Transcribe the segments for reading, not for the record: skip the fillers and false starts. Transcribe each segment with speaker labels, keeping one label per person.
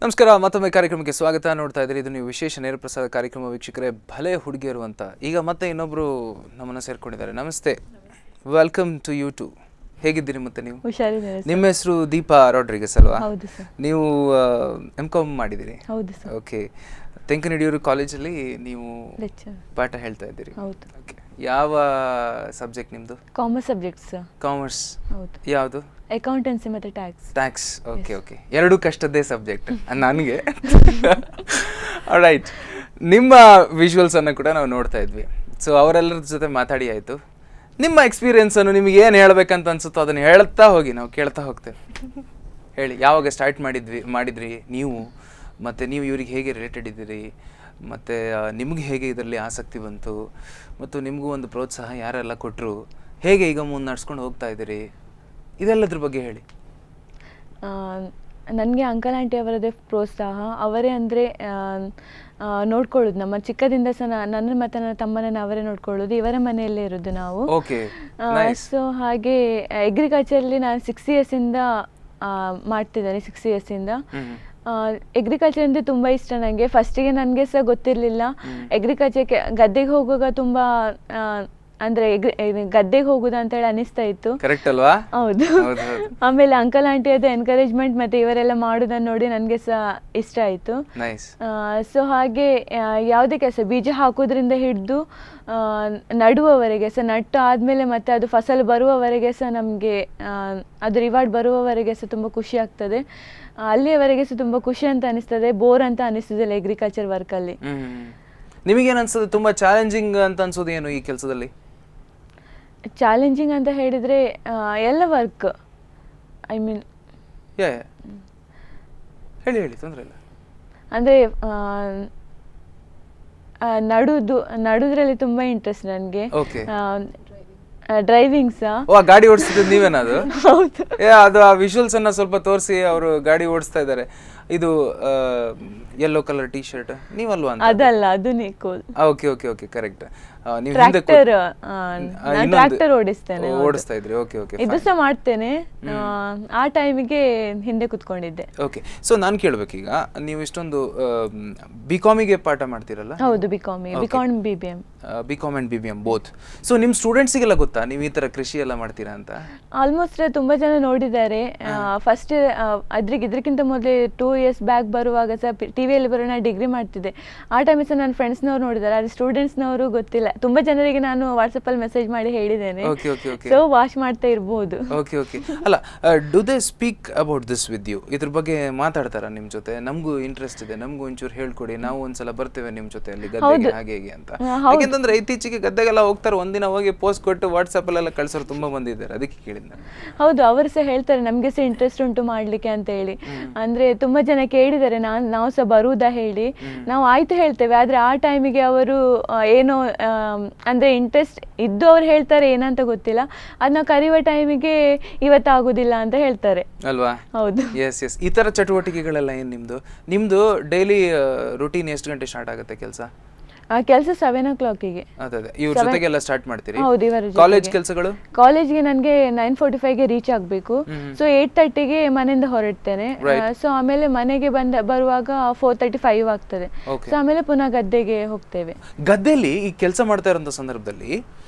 Speaker 1: ನಮಸ್ಕಾರ, ಮತ್ತೊಮ್ಮೆ ಕಾರ್ಯಕ್ರಮಕ್ಕೆ ಸ್ವಾಗತ. ನೋಡ್ತಾ ಇದ್ದೀರಿ, ಇದು ನೀವು ವಿಶೇಷ ನೇರ ಪ್ರಸಾದ ಕಾರ್ಯಕ್ರಮ ವೀಕ್ಷಕರೇ. ಭಲೆ ಹುಡುಗಿಯರು ಅಂತ ಈಗ ಮತ್ತೆ ಇನ್ನೊಬ್ರು ನಮ್ಮನ್ನ ಸೇರ್ಕೊಂಡಿದ್ದಾರೆ. ನಮಸ್ತೆ, ವೆಲ್ಕಮ್ ಟು ಯು2. ಹೇಗಿದ್ದೀರಿ ಮತ್ತೆ ನೀವು? ನಿಮ್ಮ ಹೆಸರು ದೀಪಾ ರಾಡ್ರಿಗಸ್ ಅಲ್ವಾ? ನೀವು M.Com ಮಾಡಿದ್ದೀರಿ? ಓಕೆ. ತೆಂಕನಡಿಯೂರು ಕಾಲೇಜಲ್ಲಿ ನೀವು ಪಾಠ ಹೇಳ್ತಾ ಇದ್ದೀರಿ. ಓಕೆ. ಯಾವ ಸಬ್ಜೆಕ್ಟ್ ನಿಮ್ಮದು?
Speaker 2: Commerce subjects.
Speaker 1: ಕಾಮರ್ಸ್ ಯಾವುದು?
Speaker 2: ಅಕೌಂಟೆನ್ಸಿ ಮತ್ತೆ ಟ್ಯಾಕ್ಸ್.
Speaker 1: Okay okay. ಎರಡು ಕಷ್ಟದ್ದೇ ಸಬ್ಜೆಕ್ಟ್ ನನಗೆ. ರೈಟ್. ನಿಮ್ಮ ವಿಜುವಲ್ಸ್ ಅನ್ನು ಕೂಡ ನಾವು ನೋಡ್ತಾ ಇದ್ವಿ. ಸೊ ಅವರೆಲ್ಲರ ಜೊತೆ ಮಾತಾಡಿ ಆಯಿತು. ನಿಮ್ಮ ಎಕ್ಸ್ಪೀರಿಯನ್ಸನ್ನು ನಿಮಗೆ ಏನು ಹೇಳಬೇಕಂತ ಅನ್ಸುತ್ತೋ ಅದನ್ನು ಹೇಳ್ತಾ ಹೋಗಿ, ನಾವು ಕೇಳ್ತಾ ಹೋಗ್ತೇವೆ. ಹೇಳಿ, ಯಾವಾಗ ಸ್ಟಾರ್ಟ್ ಮಾಡಿದ್ರಿ ನೀವು, ಮತ್ತು ನೀವು ಇವ್ರಿಗೆ ಹೇಗೆ ರಿಲೇಟೆಡ್ ಇದ್ದೀರಿ, ಮತ್ತು ನಿಮ್ಗೆ ಹೇಗೆ ಇದರಲ್ಲಿ ಆಸಕ್ತಿ ಬಂತು, ಮತ್ತು ನಿಮಗೂ ಒಂದು ಪ್ರೋತ್ಸಾಹ ಯಾರೆಲ್ಲ ಕೊಟ್ಟರು, ಹೇಗೆ ಈಗ ಮುಂದೆ ನಡ್ಸ್ಕೊಂಡು ಹೋಗ್ತಾ ಇದ್ದೀರಿ, ಇದೆಲ್ಲದ್ರ ಬಗ್ಗೆ ಹೇಳಿ.
Speaker 2: ನನಗೆ ಅಂಕಲ್ ಆಂಟಿ ಅವರದೇ ಪ್ರೋತ್ಸಾಹ. ಅವರೇ ಅಂದರೆ ನೋಡ್ಕೊಳ್ಳೋದು. ನಮ್ಮ ಚಿಕ್ಕದಿಂದ ಸಹ ನನ್ನ ಮತ್ತು ನನ್ನ ತಮ್ಮನನ್ನು ಅವರೇ ನೋಡ್ಕೊಳ್ಳೋದು. ಇವರ ಮನೆಯಲ್ಲೇ ಇರೋದು ನಾವು. ಸೊ ಹಾಗೆ ಅಗ್ರಿಕಲ್ಚರಲ್ಲಿ ನಾನು 6 ಇಯರ್ಸಿಂದ ಮಾಡ್ತಿದ್ದೇನೆ. 6 ಇಯರ್ಸಿಂದ ಅಗ್ರಿಕಲ್ಚರ್ ಅಂದರೆ ತುಂಬ ಇಷ್ಟ ನನಗೆ. ಫಸ್ಟಿಗೆ ನನಗೆ ಸಹ ಗೊತ್ತಿರಲಿಲ್ಲ. ಅಗ್ರಿಕಲ್ಚರ್ಗೆ ಗದ್ದೆಗೆ ಹೋಗುವಾಗ ತುಂಬ ಅಂದರೆ ಗದ್ದೆಗೆ ಹೋಗುದು ಅಂತ ಹೇಳಿ ಅನಿಸ್ತಾ ಇತ್ತು.
Speaker 1: ಕರೆಕ್ಟ್ ಅಲ್ವಾ?
Speaker 2: ಹೌದು. ಆಮೇಲೆ ಅಂಕಲ್ ಆಂಟಿ ಅದ ಎನ್ಕರೇಜ್ಮೆಂಟ್ ಮತ್ತೆ ಇವರೆಲ್ಲ ಮಾಡೋದನ್ನ ನೋಡಿ ನನಗೆ ಸಹ ಇಷ್ಟ ಆಯಿತು. ಸೊ ಹಾಗೆ ಯಾವುದೇ ಕೆಲಸ, ಬೀಜ ಹಾಕೋದ್ರಿಂದ ಹಿಡಿದು ನಡುವವರೆಗೆ ಸಹ, ನಟ್ಟು ಆದಮೇಲೆ ಮತ್ತೆ ಅದು ಫಸಲು ಬರುವವರೆಗೆ ಸಹ ನಮಗೆ ಅದು ರಿವಾರ್ಡ್ ಬರುವವರೆಗೆ ಸಹ ತುಂಬ ಖುಷಿ ಆಗ್ತದೆ. ಅಲ್ಲಿಯವರೆಗೆ ಸಹ ತುಂಬ ಖುಷಿ ಅಂತ ಅನಿಸ್ತದೆ, ಬೋರ್ ಅಂತ ಅನಿಸ್ತದಿಲ್ಲ ಅಗ್ರಿಕಲ್ಚರ್ ವರ್ಕಲ್ಲಿ.
Speaker 1: ನಿಮಗೇನು ಅನ್ಸುತ್ತೆ ತುಂಬ ಚಾಲೆಂಜಿಂಗ್ ಅಂತ ಅನ್ಸೋದು ಏನು ಈ ಕೆಲಸದಲ್ಲಿ?
Speaker 2: ಚಾಲೆಂಜಿಂಗ್ ಅಂತ ಹೇಳಿದರೆ ಎಲ್ಲ ವರ್ಕ್, ಐ ಮೀನ್
Speaker 1: ಹೇಳಿ ಹೇಳಿ, ತೊಂದರೆ ಇಲ್ಲ.
Speaker 2: ಅಂದರೆ ನಡುದ್ರಲ್ಲಿ ತುಂಬ ಇಂಟ್ರೆಸ್ಟ್ ನನಗೆ. ಡ್ರೈವಿಂಗ್ ಸಹ.
Speaker 1: ಗಾಡಿ ಓಡಿಸ್ತಿದ್ದು ನೀವೇನದು? ಅದು ಆ ವಿಜುವಲ್ಸ್ ಅನ್ನ ಸ್ವಲ್ಪ ತೋರಿಸಿ. ಅವರು ಗಾಡಿ ಓಡಿಸ್ತಾ ಇದ್ದಾರೆ. ಇದು ಯೆಲ್ಲೋ ಕಲರ್ ಟೀ ಶರ್ಟ್ ನೀವಲ್ವಾ?
Speaker 2: ಅದಲ್ಲ, ಅದು Nicole.
Speaker 1: Okay okay okay, correct. ನೀವು
Speaker 2: ಟ್ರ್ಯಾಕ್ಟರ್
Speaker 1: ಓಡಿಸ್ತಾ ಇದ್ರಿ. ಓಕೆ ಓಕೆ,
Speaker 2: ಇದು ಸಹ ಮಾಡ್ತೇನೆ. ಆ ಟೈಮಿಗೆ ಹಿಂದೆ ಕುತ್ಕೊಂಡಿದ್ದೆ.
Speaker 1: ಓಕೆ. ಸೊ ನಾನು ಕೇಳಬೇಕೀಗ, ನೀವು ಇಷ್ಟೊಂದು ಬಿಕಾಮಿಗೆ ಪಾಠ ಮಾಡ್ತೀರಲ್ಲ?
Speaker 2: ಹೌದು, B Com BBM.
Speaker 1: B Com and BBM both. So ನಿಮ್ಮ ಸ್ಟೂಡೆಂಟ್ಸಿಗೆಲ್ಲ ಗೊತ್ತಾ ನೀವು ಈ ಥರ ಕೃಷಿ ಎಲ್ಲ ಮಾಡ್ತೀರಾ ಅಂತ?
Speaker 2: ಆಲ್ಮೋಸ್ಟ್ ತುಂಬ ಜನ ನೋಡಿದ್ದಾರೆ. ಫಸ್ಟ್ ಇದಕ್ಕಿಂತ ಮೊದಲೇ 2 ಇಯರ್ಸ್ ಬ್ಯಾಕ್ ಬರುವಾಗ ಸಹ ಟಿವಿಯಲ್ಲಿ ಬರೋಣ ಡಿಗ್ರಿ ಮಾಡ್ತಿದ್ದೆ. ಆ ಟೈಮಿಗೆ ಸಹ ನನ್ನ ಫ್ರೆಂಡ್ಸ್ನವ್ರು ನೋಡಿದ್ದಾರೆ, ಆದರೆ ಸ್ಟೂಡೆಂಟ್ಸ್ನವರು ಗೊತ್ತಿಲ್ಲ. ತುಂಬ ಜನರಿಗೆ ನಾನು ವಾಟ್ಸಪ್ಪಲ್ಲಿ ಮೆಸೇಜ್ ಮಾಡಿ ಹೇಳಿದ್ದೇನೆ. ಸೊ ವಾಚ್ ಮಾಡ್ತಾ ಇರ್ಬೋದು.
Speaker 1: Okay okay. ಅಲ್ಲ, do they speak about this with you? ಇದ್ರ ಬಗ್ಗೆ ಮಾತಾಡ್ತಾರ ನಿಮ್ಮ ಜೊತೆ? ನಮಗೂ ಇಂಟ್ರೆಸ್ಟ್ ಇದೆ, ನಮಗೂ ಒಂಚೂರು ಹೇಳ್ಕೊಡಿ, ನಾವು ಒಂದ್ಸಲ ಬರ್ತೇವೆ ನಿಮ್ಮ ಜೊತೆ ಅಲ್ಲಿ ಗದ್ದೆಗೆ ಹಾಗೆ ಹೇಗೆ ಅಂತ. ಯಾಕೆಂತಂದ್ರೆ ಇತ್ತೀಚೆಗೆ ಗದ್ದೆಗೆಲ್ಲ ಹೋಗ್ತಾರೆ, ಒಂದಿನ ಹೋಗಿ ಪೋಸ್ಟ್ ಕೊಟ್ಟು ವಾಟ್ಸಪ್ಪಲ್ಲೆಲ್ಲ ಕಳ್ಸೋರು ತುಂಬಾ ಮಂದಿ ಇದ್ದಾರೆ, ಅದಕ್ಕೆ ಕೇಳಿದ್ದೆ.
Speaker 2: ಹೌದು, ಅವರು ಸಹ ಹೇಳ್ತಾರೆ ನಮಗೆ ಸಹ ಇಂಟ್ರೆಸ್ಟ್ ಉಂಟು ಮಾಡ್ಲಿಕ್ಕೆ ಅಂತ ಹೇಳಿ. ಅಂದ್ರೆ ತುಂಬಾ ಜನ ಕೇಳಿದ್ದಾರೆ, ನಾವು ಸಹ ಬರುವುದಾ ಹೇಳಿ. ನಾವು ಆಯ್ತು ಹೇಳ್ತೇವೆ, ಆದ್ರೆ ಆ ಟೈಮಿಗೆ ಅವರು ಏನೋ ಅಂದ್ರೆ ಇಂಟ್ರೆಸ್ಟ್ ಇದ್ದು ಅವ್ರು ಹೇಳ್ತಾರೆ, ಏನಂತ ಗೊತ್ತಿಲ್ಲ. ಅದನ್ನ ಕರೆಯುವ ಟೈಮಿಗೆ ಇವತ್ತಾಗುದಿಲ್ಲ ಅಂತ ಹೇಳ್ತಾರೆ
Speaker 1: ಅಲ್ವಾ? ಹೌದು. Yes yes. ಈ ತರ ಚಟುವಟಿಕೆಗಳೆಲ್ಲ ಏನ್ ನಿಮ್ದು ಡೈಲಿ ರೂಟೀನ್ ಎಷ್ಟು ಗಂಟೆ ಸ್ಟಾರ್ಟ್ ಆಗುತ್ತೆ ಕೆಲಸ?
Speaker 2: 7 o'clockಗೆ.
Speaker 1: ಅದೇ ಇವ್ರ ಜೊತೆಗೆಲ್ಲ ಸ್ಟಾರ್ಟ್ ಮಾಡ್ತೀರಿ?
Speaker 2: ಹೌದು, ಇವರ
Speaker 1: ಕಾಲೇಜ್ ಕೆಲಸಗಳು?
Speaker 2: ಕಾಲೇಜ್ಗೆ ನನಗೆ 9:45ಗೆ ರೀಚ್ ಆಗಬೇಕು. ಸೊ 8:30ಗೆ ಮನೆಯಿಂದ ಹೊರಡ್ತೇನೆ. ಸೊ ಆಮೇಲೆ ಮನೆಗೆ ಬರುವಾಗ 4:35 ಆಗ್ತದೆ. ಸೊ ಆಮೇಲೆ ಪುನಃ ಗದ್ದೆಗೆ ಹೋಗ್ತೇವೆ.
Speaker 1: ಗದ್ದೆಯಲ್ಲಿ ಈ ಕೆಲಸ ಮಾಡ್ತಾ ಇರೋಂಥ ಸಂದರ್ಭದಲ್ಲಿ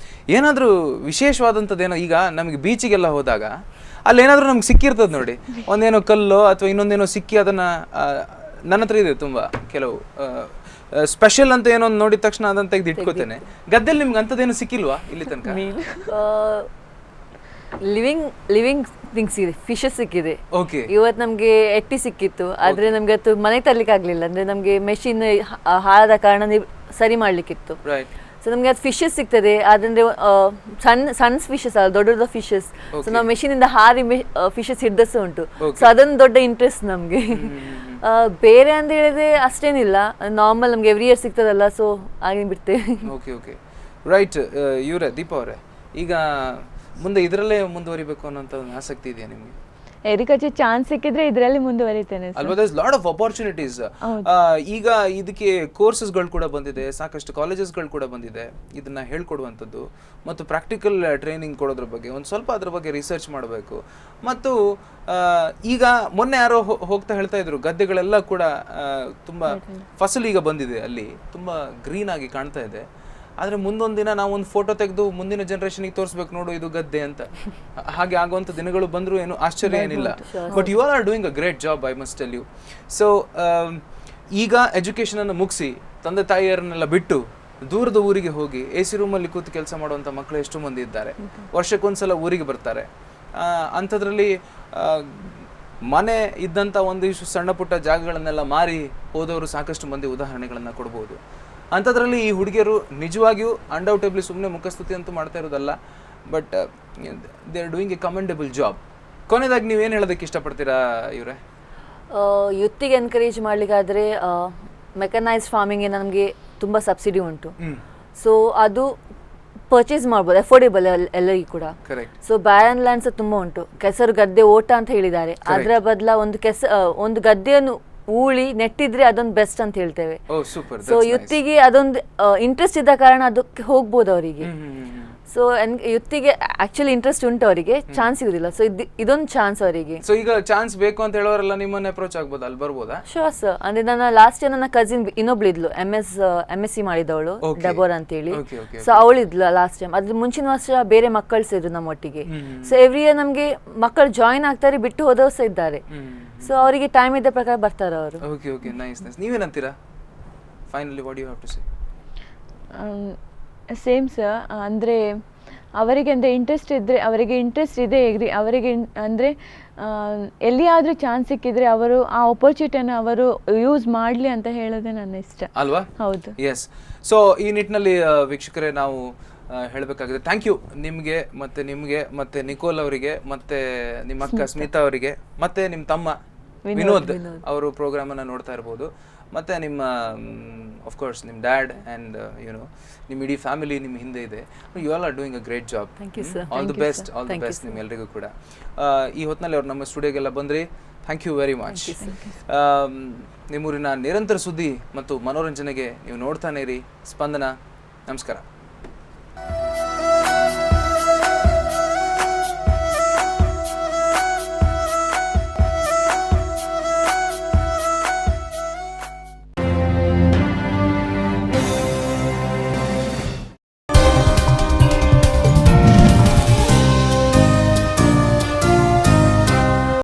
Speaker 1: ಏನಾದರೂ ವಿಶೇಷವಾದಂಥದ್ದೇನೋ, ಈಗ ನಮಗೆ ಬೀಚಿಗೆಲ್ಲ ಹೋದಾಗ ಅಲ್ಲಿ ಏನಾದರೂ ನಮ್ಗೆ ಸಿಕ್ಕಿರ್ತದೆ ನೋಡಿ, ಒಂದೇನೋ ಕಲ್ಲು ಅಥವಾ ಇನ್ನೊಂದೇನೋ ಸಿಕ್ಕಿ, ಅದನ್ನ ನನ್ನ ಹತ್ರ ಇದೆ ತುಂಬ ಕೆಲವು ಸ್ಪೆಷಲ್ ಅಂತ ಏನೋ ನೋಡಿದ ತಕ್ಷಣ ಅದನ್ನ ತೆಗೆದು ಇಟ್ಕೋತೇನೆ. ಗದ್ದೆಯಲ್ಲಿ ನಿಮ್ಗೆ ಅಂಥದ್ದೇನು ಸಿಕ್ಕಿಲ್ವಾ ಇಲ್ಲಿ ತನಕ?
Speaker 3: ಲಿವಿಂಗ್ ಥಿಂಗ್ಸ್ ಇದೆ, ಫಿಶಸ್ ಸಿಕ್ಕಿದೆ.
Speaker 1: ಓಕೆ.
Speaker 3: ಇವತ್ತು ನಮಗೆ ಎಟ್ಟಿ ಸಿಕ್ಕಿತ್ತು, ಆದ್ರೆ ನಮ್ಗೆ ಅದು ಮನೆಗೆ ತರ್ಲಿಕ್ಕೆ ಆಗ್ಲಿಲ್ಲ. ಅಂದ್ರೆ ನಮ್ಗೆ ಮೆಷಿನ್ ಹಾಳಾದ ಕಾರಣ ಸರಿ ಮಾಡ್ಲಿಕ್ಕಿತ್ತು. ಸೊ ನಮ್ಗೆ ಅದು ಫಿಶಸ್ ಸಿಗ್ತದೆ, ಅದಂದ್ರೆ ಸಣ್ಣ ಫಿಶಸ್ ಅಲ್ಲ, ದೊಡ್ಡ ಫಿಶಸ್. ಸೊ ನಾವು ಮೆಷಿನ್ ಇಂದ ಹಾರಿ ಫಿಶಸ್ ಹಿಡ್ದಸ ಉಂಟು. ಸೊ ಅದೊಂದು ದೊಡ್ಡ ಇಂಟ್ರೆಸ್ಟ್ ನಮ್ಗೆ. ಬೇರೆ ಅಂತ ಹೇಳಿದ್ರೆ ಅಷ್ಟೇನಿಲ್ಲ, ನಾರ್ಮಲ್ ನಮ್ಗೆ ಎವ್ರಿ ಇಯರ್ ಸಿಗ್ತದಲ್ಲ, ಸೊ ಹಾಗೆ ಬಿಡ್ತೇವೆ.
Speaker 1: Okay okay, right. ಇವರೇ ದೀಪಾ ಅವರೇ, ಈಗ ಮುಂದೆ ಇದರಲ್ಲೇ ಮುಂದುವರಿಬೇಕು ಅನ್ನೋಂಥ ಒಂದು ಆಸಕ್ತಿ ಇದೆಯಾ ನಿಮಗೆ?
Speaker 2: ಎಗ್ರಿಕಲ್ಚರ್ ಚಾನ್ಸ್ ಸಿಕ್ಕಿದ್ರೆ ಇದರಲ್ಲಿ ಮುಂದುವರಿತೇನೆ
Speaker 1: ಅಲ್ವಾ, there is lot of opportunities. ಈಗ ಇದಕ್ಕೆ ಕೋರ್ಸಸ್ಗಳು ಕೂಡ ಬಂದಿದೆ, ಸಾಕಷ್ಟು ಕಾಲೇಜಸ್ಗಳು ಕೂಡ ಬಂದಿದೆ ಇದನ್ನ ಹೇಳ್ಕೊಡುವಂಥದ್ದು ಮತ್ತು ಪ್ರಾಕ್ಟಿಕಲ್ ಟ್ರೈನಿಂಗ್ ಕೊಡೋದ್ರ ಬಗ್ಗೆ ಒಂದು ಸ್ವಲ್ಪ ಅದ್ರ ಬಗ್ಗೆ ರಿಸರ್ಚ್ ಮಾಡಬೇಕು. ಮತ್ತು ಈಗ ಮೊನ್ನೆ ಯಾರೋ ಹೋಗ್ತಾ ಹೇಳ್ತಾ ಇದ್ರು, ಗದ್ದೆಗಳೆಲ್ಲ ಕೂಡ ತುಂಬಾ ಫಸಲು ಈಗ ಬಂದಿದೆ, ಅಲ್ಲಿ ತುಂಬಾ ಗ್ರೀನ್ ಆಗಿ ಕಾಣ್ತಾ ಇದೆ. ಆದರೆ ಮುಂದೊಂದು ದಿನ ನಾವು ಒಂದು ಫೋಟೋ ತೆಗೆದು ಮುಂದಿನ ಜನರೇಷನ್ಗೆ ತೋರಿಸ್ಬೇಕು, ನೋಡು ಇದು ಗದ್ದೆ ಅಂತ. ಹಾಗೆ ಆಗುವಂಥ ದಿನಗಳು ಬಂದರೂ ಏನು ಆಶ್ಚರ್ಯ ಏನಿಲ್ಲ. But you are doing a great job, I must tell you. So ಈಗ ಎಜುಕೇಷನನ್ನು ಮುಗಿಸಿ ತಂದೆ ತಾಯಿಯರನ್ನೆಲ್ಲ ಬಿಟ್ಟು ದೂರದ ಊರಿಗೆ ಹೋಗಿ AC ರೂಮಲ್ಲಿ ಕೂತು ಕೆಲಸ ಮಾಡುವಂಥ ಮಕ್ಕಳು ಎಷ್ಟು ಮಂದಿ ಇದ್ದಾರೆ. ವರ್ಷಕ್ಕೊಂದ್ಸಲ ಊರಿಗೆ ಬರ್ತಾರೆ. ಅಂಥದ್ರಲ್ಲಿ ಮನೆ ಇದ್ದಂಥ ಒಂದಿಷ್ಟು ಸಣ್ಣ ಪುಟ್ಟ ಜಾಗಗಳನ್ನೆಲ್ಲ ಮಾರಿ ಹೋದವರು ಸಾಕಷ್ಟು ಮಂದಿ ಉದಾಹರಣೆಗಳನ್ನು ಕೊಡ್ಬೋದು. ಅಂಥದ್ರಲ್ಲಿ ಈ ಹುಡುಗಿಯರು ನಿಜವಾಗಿಯೂ ಅನ್ಡೌಟೇಬ್ಲಿ ಸುಮ್ಮನೆ ಮುಖಸ್ತುತಿ ಅಂತೂ ಮಾಡ್ತಾ ಇರೋದಲ್ಲ, but they are doing a commendable job. ಕೊನೆಯದಾಗಿ ನೀವೇನು ಹೇಳೋದಕ್ಕೆ ಇಷ್ಟಪಡ್ತೀರಾ ಇವರೇ?
Speaker 3: ಯುತ್ತಿಗೆ ಎನ್ಕರೇಜ್ ಮಾಡಲಿಕ್ಕಾದರೆ ಮೆಕನೈಸ್ಡ್ ಫಾರ್ಮಿಂಗ್ಗೆ ನಮಗೆ ತುಂಬ ಸಬ್ಸಿಡಿ ಉಂಟು. ಸೊ ಅದು ಪರ್ಚೇಸ್ ಮಾಡ್ಬೋದು, ಅಫೋರ್ಡೇಬಲ್ ಎಲ್ಲರಿಗೂ ಕೂಡ. ಸೊ ಬ್ಯಾರನ್ ಲ್ಯಾಂಡ್ಸ್ ತುಂಬ ಉಂಟು. ಕೆಸರು ಗದ್ದೆ ಓಟ ಅಂತ ಹೇಳಿದ್ದಾರೆ, ಅದರ ಬದಲ ಒಂದು ಗದ್ದೆಯನ್ನು ಊಳಿ ನೆಟ್ಟಿದ್ರೆ ಅದೊಂದು ಬೆಸ್ಟ್ ಅಂತ ಹೇಳ್ತೇವೆ. ಸೊ ಯುತ್ತಿಗೆ ಅದೊಂದು ಇಂಟ್ರೆಸ್ಟ್ ಇದ್ದ ಕಾರಣ ಅದಕ್ಕೆ ಹೋಗ್ಬೋದು ಅವರಿಗೆ. ಸೊ ಯುತ್ತಿಗೆ ಆಕ್ಚುಲಿ ಇಂಟ್ರೆಸ್ಟ್ ಉಂಟು, ಅವರಿಗೆ ಚಾನ್ಸ್ ಇರುವುದಿಲ್ಲ. ಸೊ ಇದೊಂದು ಚಾನ್ಸ್ ಅವರಿಗೆ.
Speaker 1: ಸೊ ಈಗ ಚಾನ್ಸ್ ಬೇಕು ಅಂತ ಹೇಳೋರೆಲ್ಲ ನಿಮ್ಮನ್ನ ಅಪ್ರೋಚ್ ಆಗ್ಬೋದು, ಅಲ್ಲಿ ಬರ್ಬೋದಾ?
Speaker 3: Sure sir. ಅಂದ್ರೆ ನನ್ನ ಲಾಸ್ಟ್ ಇಯರ್ ನನ್ನ ಕಸಿನ್ ಇನ್ನೊಬ್ಳು ಇದ್ಲು, MSc ಮಾಡಿದವಳು, ಡಬೋರ್ ಅಂತೇಳಿ. ಸೊ ಅವಳಿದ್ಲು ಲಾಸ್ಟ್ ಟೈಮ್. ಅದ್ರ ಮುಂಚಿನ ವರ್ಷ ಬೇರೆ ಮಕ್ಕಳು ಸೇರಿದ್ರು ನಮ್ಮೊಟ್ಟಿಗೆ. ಸೊ ಎವ್ರಿ ಇಯರ್ ನಮಗೆ ಮಕ್ಕಳು ಜಾಯಿನ್ ಆಗ್ತಾರೆ, ಬಿಟ್ಟು ಹೋದವರು ಸಹ ಇದ್ದಾರೆ. ಸೊ ಅವರಿಗೆ ಟೈಮ್ ಇದ್ದ ಪ್ರಕಾರ ಬರ್ತಾರೆ ಅವರು.
Speaker 1: Okay okay, nice nice. ನೀವೇನಂತೀರಾ finally, what you have to say?
Speaker 2: Same sir. ಅಂದರೆ ಅವರಿಗೆ ಅಂದರೆ ಇಂಟ್ರೆಸ್ಟ್ ಇದ್ದರೆ, ಅವರಿಗೆ ಇಂಟ್ರೆಸ್ಟ್ ಇದೆ ಅವರಿಗೆ ಅಂದರೆ ಎಲ್ಲಿಯಾದರೂ ಚಾನ್ಸ್ ಸಿಕ್ಕಿದ್ರೆ ಅವರು ಆ ಆಪರ್ಚುನಿಟಿಯನ್ನು ಅವರು ಯೂಸ್ ಮಾಡಲಿ ಅಂತ ಹೇಳೋದೇ ನನ್ನ ಇಷ್ಟ
Speaker 1: ಅಲ್ವಾ?
Speaker 2: ಹೌದು,
Speaker 1: ಎಸ್. ಸೊ ಈ ನಿಟ್ಟಿನಲ್ಲಿ ವೀಕ್ಷಕರೇ ನಾವು ಹೇಳಬೇಕಾಗಿದೆ, ಥ್ಯಾಂಕ್ ಯು ನಿಮಗೆ ಮತ್ತೆ ನಿಕೋಲ್ ಅವರಿಗೆ, ಮತ್ತೆ ನಿಮ್ಮ ಅಕ್ಕ ಸ್ಮಿತಾ ಅವರಿಗೆ, ಮತ್ತೆ ನಿಮ್ಮ ತಮ್ಮ ವಿನೋದ್ ಅವರು ಪ್ರೋಗ್ರಾಮನ್ನು ನೋಡ್ತಾ ಇರ್ಬೋದು. ಮತ್ತು ನಿಮ್ಮ ಆಫ್ಕೋರ್ಸ್ ನಿಮ್ಮ ಡ್ಯಾಡ್ ಆ್ಯಂಡ್ ಯುನೋ ನಿಮ್ಮ ಇಡೀ ಫ್ಯಾಮಿಲಿ ನಿಮ್ಮ ಹಿಂದೆ ಇದೆ. You all are doing a great job. All the best ನಿಮ್ಮೆಲ್ಲರಿಗೂ ಕೂಡ. ಈ ಹೊತ್ತಿನಲ್ಲಿ ಅವ್ರು ನಮ್ಮ ಸ್ಟುಡಿಯೋಗೆಲ್ಲ ಬಂದ್ರಿ, ಥ್ಯಾಂಕ್ ಯು ವೆರಿ ಮಚ್. ನಿಮ್ಮೂರಿನ ನಿರಂತರ ಸುದ್ದಿ ಮತ್ತು ಮನೋರಂಜನೆಗೆ ನೀವು ನೋಡ್ತಾನೆ ಇರಿ ಸ್ಪಂದನ. ನಮಸ್ಕಾರ.